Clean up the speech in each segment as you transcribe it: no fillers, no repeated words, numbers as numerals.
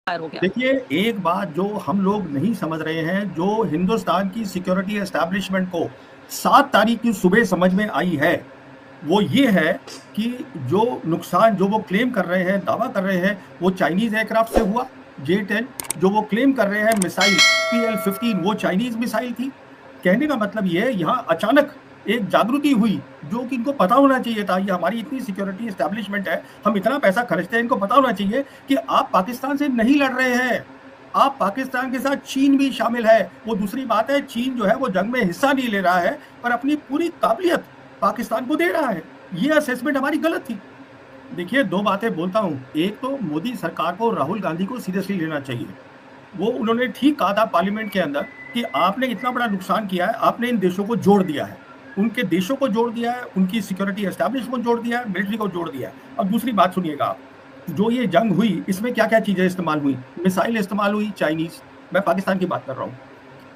Fire हो गया। देखिए, एक बात जो हम लोग नहीं समझ रहे हैं, जो हिंदुस्तान की सिक्योरिटी एस्टैब्लिशमेंट को 7 तारीख की सुबह समझ में आई है, वो ये है कि जो नुकसान जो वो क्लेम कर रहे हैं, दावा कर रहे हैं, वो चाइनीज़ एयरक्राफ्ट से हुआ, J-10। जो वो क्लेम कर रहे हैं मिसाइल PL-15, वो चाइनीज़ मिसाइल थी। कहने का मतलब ये है, यहाँ अचानक एक जागृति हुई, जो कि इनको पता होना चाहिए था, ये हमारी इतनी सिक्योरिटी एस्टैब्लिशमेंट है, हम इतना पैसा खर्चते हैं, इनको पता होना चाहिए कि आप पाकिस्तान से नहीं लड़ रहे हैं, आप पाकिस्तान के साथ चीन भी शामिल है। वो दूसरी बात है, चीन जो है वो जंग में हिस्सा नहीं ले रहा है, पर अपनी पूरी काबिलियत पाकिस्तान को दे रहा है। ये असेसमेंट हमारी गलत थी। देखिए, 2 बातें बोलता हूँ, एक तो मोदी सरकार को राहुल गांधी को सीरियसली लेना चाहिए। वो उन्होंने ठीक कहा था पार्लियामेंट के अंदर कि आपने इतना बड़ा नुकसान किया है, आपने इन देशों को जोड़ दिया है, उनके देशों को जोड़ दिया है, उनकी सिक्योरिटी एस्टैब्लिशमेंट को जोड़ दिया है, मिलिट्री को जोड़ दिया है। अब दूसरी बात सुनिएगा आप, जो ये जंग हुई, इसमें क्या-क्या चीज़ें इस्तेमाल हुई? मिसाइल इस्तेमाल हुई चाइनीज़, मैं पाकिस्तान की बात कर रहा हूँ।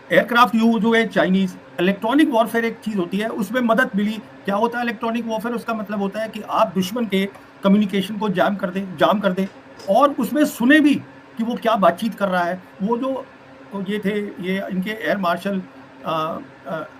एयरक्राफ्ट यूज़ हुए चाइनीज़। इलेक्ट्रॉनिक वॉरफेयर एक चीज़ होती है, उसमें मदद मिली। क्या होता है इलेक्ट्रॉनिक वॉरफेयर? उसका मतलब होता है कि आप दुश्मन के कम्युनिकेशन को जाम कर दें और उसमें सुने भी कि वो क्या बातचीत कर रहा है। वो जो ये थे, ये इनके एयर मार्शल अ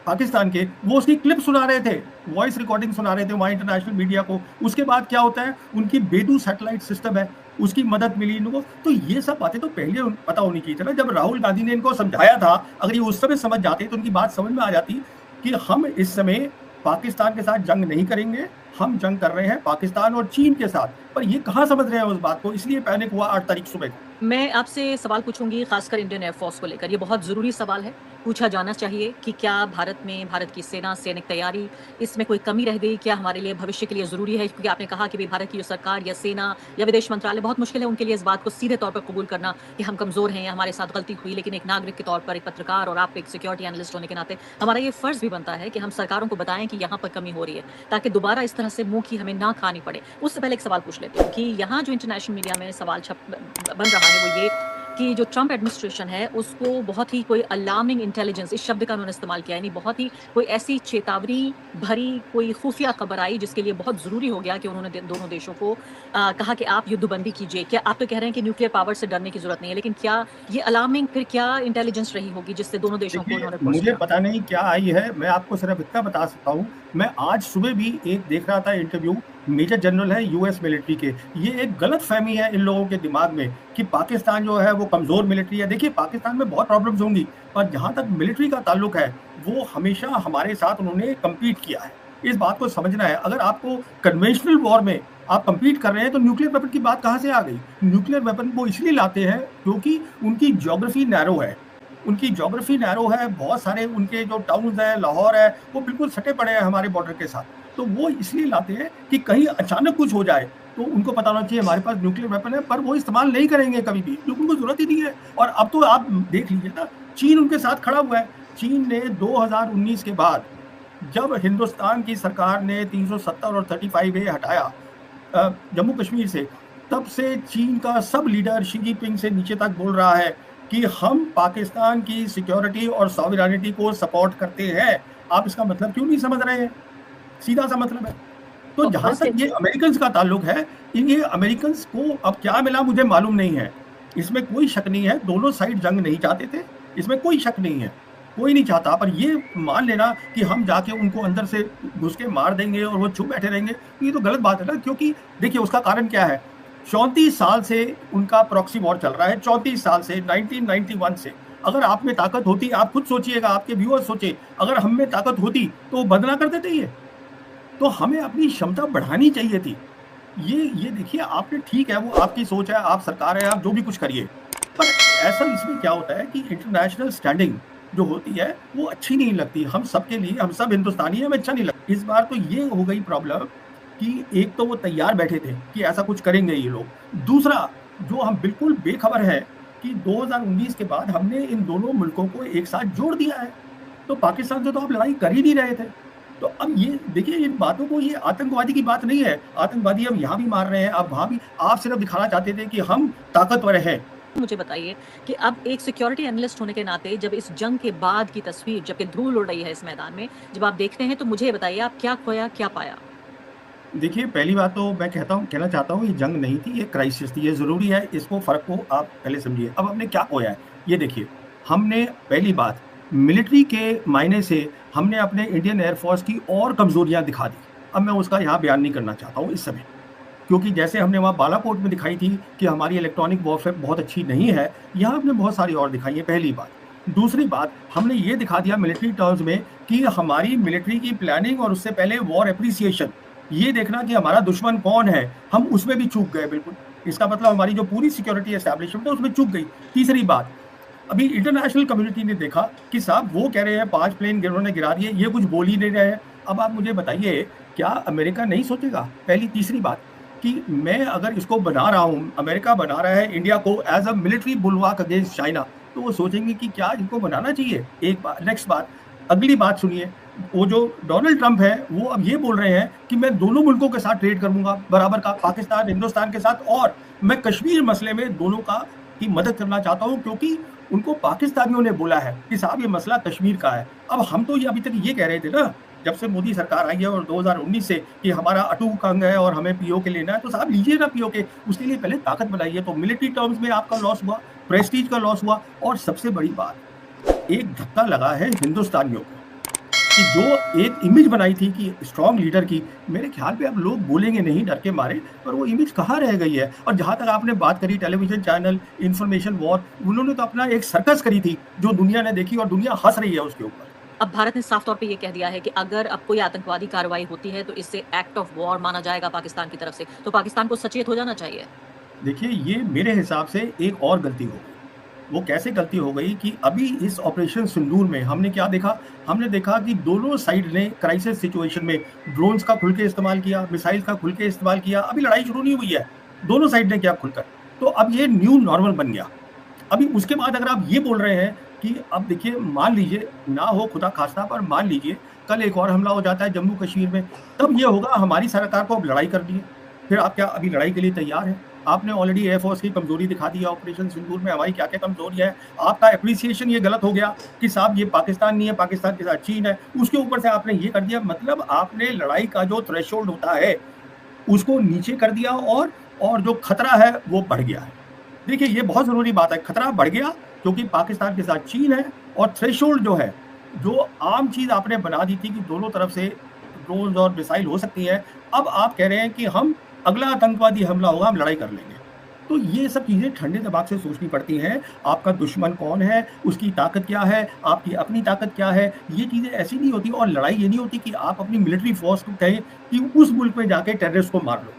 पाकिस्तान के, वो उसकी क्लिप सुना रहे थे, वॉइस रिकॉर्डिंग सुना रहे थे वहाँ इंटरनेशनल मीडिया को। उसके बाद क्या होता है, उनकी बेदू सैटेलाइट सिस्टम है, उसकी मदद मिली इनको। तो ये सब बातें तो पहले पता होनी चाहिए थी ना, जब राहुल गांधी ने इनको समझाया था। अगर ये उस समय समझ जाते तो उनकी बात समझ में आ जाती कि हम इस समय पाकिस्तान के साथ जंग नहीं करेंगे, हम जंग कर रहे हैं पाकिस्तान और चीन के साथ। पर ये कहाँ समझ रहे हैं उस बात को, इसलिए पैनिक हुआ 8 तारीख सुबह को। मैं आपसे सवाल पूछूंगी खासकर इंडियन एयरफोर्स को लेकर। ये बहुत ज़रूरी सवाल है, पूछा जाना चाहिए कि क्या भारत में भारत की सेना, सैनिक तैयारी, इसमें कोई कमी रह गई? क्या हमारे लिए भविष्य के लिए ज़रूरी है? क्योंकि आपने कहा कि भाई भारत की जो सरकार या सेना या विदेश मंत्रालय, बहुत मुश्किल है उनके लिए इस बात को सीधे तौर पर कबूल करना कि हम कमज़ोर हैं या हमारे साथ गलती हुई। लेकिन एक नागरिक के तौर पर, एक पत्रकार और आप एक सिक्योरिटी एनालिस्ट होने के नाते हमारा ये फ़र्ज़ भी बनता है कि हम सरकारों को बताएं कि यहाँ पर कमी हो रही है, ताकि दोबारा इस तरह से मुँह की हमें ना खानी पड़े। उससे पहले एक सवाल पूछ लेती हूँ कि यहाँ जो इंटरनेशनल मीडिया में सवाल बन रहा है वो ये कि जो ट्रंप एडमिनिस्ट्रेशन है उसको बहुत ही कोई अलार्मिंग इंटेलिजेंस, इस शब्द का उन्होंने इस्तेमाल किया है, यानी बहुत ही कोई ऐसी चेतावनी भरी कोई खुफिया खबर आई जिसके लिए बहुत ज़रूरी हो गया कि उन्होंने दोनों देशों को कहा कि आप युद्धबंदी कीजिए। क्या आप तो कह रहे हैं कि न्यूक्लियर पावर से डरने की ज़रूरत नहीं है, लेकिन क्या ये अलार्मिंग फिर क्या इंटेलिजेंस रही होगी जिससे दोनों देशों को देखिए, उन्होंने फोर्स मुझे किया? पता नहीं क्या आई है, मैं आपको सिर्फ इतना बता सकता हूँ, मैं आज सुबह भी एक देख रहा था इंटरव्यू, मेजर जनरल है यूएस मिलिट्री के। ये एक गलतफ़हमी है इन लोगों के दिमाग में कि पाकिस्तान जो है वो कमज़ोर मिलिट्री है। देखिए, पाकिस्तान में बहुत प्रॉब्लम्स होंगी, पर जहाँ तक मिलिट्री का ताल्लुक है, वो हमेशा हमारे साथ उन्होंने कम्पीट किया है। इस बात को समझना है। अगर आपको कन्वेंशनल वॉर में आप कम्पीट कर रहे हैं, तो न्यूक्लियर वेपन की बात कहाँ से आ गई? न्यूक्लियर वेपन वो इसलिए लाते हैं क्योंकि उनकी ज्योग्राफी नैरो है। उनकी ज्योग्राफी नैरो है, बहुत सारे उनके जो टाउन्स हैं, लाहौर है, वो बिल्कुल सटे पड़े हैं हमारे बॉर्डर के साथ। तो वो इसलिए लाते हैं कि कहीं अचानक कुछ हो जाए, तो उनको पता होना चाहिए हमारे पास न्यूक्लियर वेपन है, पर वो इस्तेमाल नहीं करेंगे कभी भी, क्योंकि उनको ज़रूरत ही नहीं है। और अब तो आप देख लीजिए ना, चीन उनके साथ खड़ा हुआ है। चीन ने 2019 के बाद, जब हिंदुस्तान की सरकार ने 370 और 35A हटाया जम्मू कश्मीर से, तब से चीन का सब लीडर शी जिनपिंग से नीचे तक बोल रहा है कि हम पाकिस्तान की सिक्योरिटी और सॉवरेनिटी को सपोर्ट करते हैं। आप इसका मतलब क्यों नहीं समझ रहे हैं? सीधा सा मतलब है। तो ऑफ जहाँ कोर्स। तक ये अमेरिकन्स का ताल्लुक है, ये अमेरिकन्स को अब क्या मिला मुझे मालूम नहीं है। इसमें कोई शक नहीं है, दोनों साइड जंग नहीं चाहते थे, इसमें कोई शक नहीं है। कोई नहीं चाहता, पर ये मान लेना कि हम जाके उनको अंदर से घुस के मार देंगे और वो चुप बैठे रहेंगे, ये तो गलत बात है ना। क्योंकि देखिए, उसका कारण क्या है? 34 साल से उनका प्रॉक्सी वॉर चल रहा है, 34 साल से, 1991 से। अगर आप में ताकत होती, आप खुद सोचिएगा, आपके व्यूअर्स सोचे, अगर हम में ताकत होती तो वो बंद ना कर देते ये। तो हमें अपनी क्षमता बढ़ानी चाहिए थी। ये देखिए, आपने, ठीक है, वो आपकी सोच है, आप सरकार है, आप जो भी कुछ करिए, पर ऐसा इसमें क्या होता है कि इंटरनेशनल स्टैंडिंग जो होती है वो अच्छी नहीं लगती हम सबके लिए। हम सब हिंदुस्तानी हैं, हमें अच्छा नहीं लगता। इस बार तो ये हो गई प्रॉब्लम कि एक तो वो तैयार बैठे थे कि ऐसा कुछ करेंगे ये लोग। दूसरा, जो हम बिल्कुल बेखबर है कि 2019 के बाद हमने इन दोनों मुल्कों को एक साथ जोड़ दिया है। तो पाकिस्तान से तो आप लड़ाई कर ही नहीं रहे थे। तो अब ये देखिए, इन बातों को, ये आतंकवादी की बात नहीं है। आतंकवादी हम यहाँ भी मार रहे हैं, अब वहाँ भी। आप सिर्फ दिखाना चाहते थे कि हम ताकतवर हैं। मुझे बताइए कि अब एक सिक्योरिटी एनालिस्ट होने के नाते जब इस जंग के बाद की तस्वीर, जबकि धूल उड़ रही है इस मैदान में, जब आप देखते हैं तो मुझे बताइए आप क्या खोया, क्या पाया? देखिए, पहली बात तो मैं कहना चाहता हूँ ये जंग नहीं थी, ये क्राइसिस थी। ये ज़रूरी है, इसको फ़र्क को आप पहले समझिए। अब हमने क्या खोया है, ये देखिए। हमने पहली बात मिलिट्री के मायने से हमने अपने इंडियन एयर फ़ोर्स की और कमज़ोरियाँ दिखा दी। अब मैं उसका यहाँ बयान नहीं करना चाहता हूँ इस समय, क्योंकि जैसे हमने वहाँ बालाकोट में दिखाई थी कि हमारी इलेक्ट्रॉनिक वॉरफेयर बहुत अच्छी नहीं है, यहाँ हमने बहुत सारी और दिखाई है, पहली बात। दूसरी बात, हमने ये दिखा दिया मिलिट्री टर्म्स में कि हमारी मिलिट्री की प्लानिंग और उससे पहले वॉर एप्रिसिएशन, ये देखना कि हमारा दुश्मन कौन है, हम उसमें भी चूक गए बिल्कुल। इसका मतलब हमारी जो पूरी सिक्योरिटी एस्टैब्लिशमेंट है, उसमें चूक गई। तीसरी बात, अभी इंटरनेशनल कम्युनिटी ने देखा कि साहब वो कह रहे हैं 5 प्लेन उन्होंने गिरा दिए, ये कुछ बोल ही नहीं रहे हैं। अब आप मुझे बताइए, क्या अमेरिका नहीं सोचेगा? पहली तीसरी बात कि मैं अगर इसको बना रहा हूँ, अमेरिका बना रहा है इंडिया को as a military bulwark against China, तो वो सोचेंगे कि क्या इनको बनाना चाहिए? एक बात। नेक्स्ट बात, अगली बात सुनिए, वो जो डोनाल्ड ट्रंप है, वो अब ये बोल रहे हैं कि मैं दोनों मुल्कों के साथ ट्रेड करूँगा बराबर का, पाकिस्तान, हिंदुस्तान के साथ, और मैं कश्मीर मसले में दोनों की मदद करना चाहता हूँ, क्योंकि उनको पाकिस्तानियों ने बोला है कि साहब ये मसला कश्मीर का है। अब हम तो ये अभी तक ये कह रहे थे ना, जब से मोदी सरकार आई है और 2019 से, कि हमारा अटूट अंग है और हमें पीओके लेना है, तो साहब लीजिए ना पीओके, उसके लिए पहले ताकत बनाइए। तो मिलिट्री टर्म्स में आपका लॉस हुआ, प्रेस्टीज का लॉस हुआ, और सबसे बड़ी बात, एक धक्का लगा है हिंदुस्तानियों को कि जो एक इमेज बनाई थी कि स्ट्रॉन्ग लीडर की, मेरे ख्याल पे अब लोग बोलेंगे नहीं डर के मारे, पर वो इमेज कहाँ रह गई है। और जहाँ तक आपने बात करी टेलीविजन चैनल, इंफॉर्मेशन वॉर, उन्होंने तो अपना एक सर्कस करी थी जो दुनिया ने देखी और दुनिया हंस रही है उसके ऊपर। अब भारत ने साफ तौर पे ये कह दिया है कि अगर अब कोई आतंकवादी कार्रवाई होती है तो इसे एक्ट ऑफ वॉर माना जाएगा पाकिस्तान की तरफ से, तो पाकिस्तान को सचेत हो जाना चाहिए। देखिए, ये मेरे हिसाब से एक और गलती हो गई। वो कैसे गलती हो गई कि अभी इस ऑपरेशन सिंदूर में हमने क्या देखा? हमने देखा कि दोनों साइड ने क्राइसिस सिचुएशन में ड्रोन्स का खुल के इस्तेमाल किया, मिसाइल का खुल के इस्तेमाल किया। अभी लड़ाई शुरू नहीं हुई है, दोनों साइड ने किया खुलकर। तो अब ये न्यू नॉर्मल बन गया। अभी उसके बाद अगर आप ये बोल रहे हैं कि अब देखिए, मान लीजिए, ना हो खुदा खास्ता, पर मान लीजिए कल एक और हमला हो जाता है जम्मू कश्मीर में, तब ये होगा हमारी सरकार को अब लड़ाई करनी है। फिर आप क्या अभी लड़ाई के लिए तैयार हैं? आपने ऑलरेडी एयरफोर्स की कमजोरी दिखा दी है ऑपरेशन सिंदूर में, हमारी क्या क्या कमजोरी है। आपका एप्रिसिएशन ये गलत हो गया कि साहब ये पाकिस्तान नहीं है, पाकिस्तान के साथ चीन है, उसके ऊपर से आपने ये कर दिया। मतलब आपने लड़ाई का जो थ्रेशोल्ड होता है उसको नीचे कर दिया, और जो खतरा है वो बढ़ गया है। देखिए, ये बहुत ज़रूरी बात है, खतरा बढ़ गया क्योंकि पाकिस्तान के साथ चीन है, और थ्रेशोल्ड जो है, जो आम चीज़ आपने बना दी थी कि दोनों तरफ से ड्रोन्स और मिसाइल हो सकती है, अब आप कह रहे हैं कि हम अगला आतंकवादी हमला होगा, हम लड़ाई कर लेंगे। तो ये सब चीज़ें ठंडे दिमाग से सोचनी पड़ती हैं। आपका दुश्मन कौन है, उसकी ताकत क्या है, आपकी अपनी ताकत क्या है, ये चीज़ें ऐसी नहीं होती। और लड़ाई ये नहीं होती कि आप अपनी मिलिट्री फोर्स को कहें कि उस मुल्क में जाके टेररिस्ट को मार लो।